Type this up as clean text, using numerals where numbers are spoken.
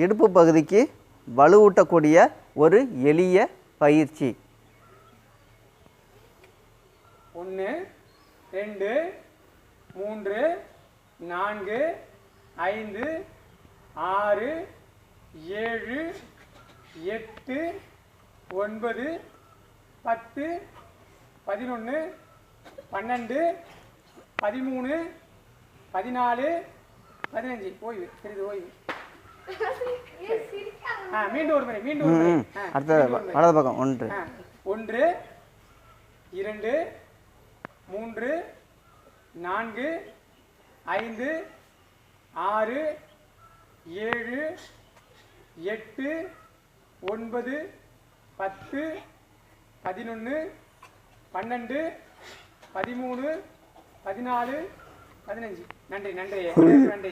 இடுப்பு பகுதிக்கு வலுவூட்டக்கூடிய ஒரு எளிய பயிற்சி. 1 2 3 4 5 6 7 8 9 10 11 12 13 14 15 ஓய்வு சிறிது ஓய்வு. மீண்டும் ஒரு முறை அடுத்த வலது பக்கம் 1 1 2 3 4 5 6 7 8 9 10 11 12 13 14 15. நன்றி நன்றி நன்றி.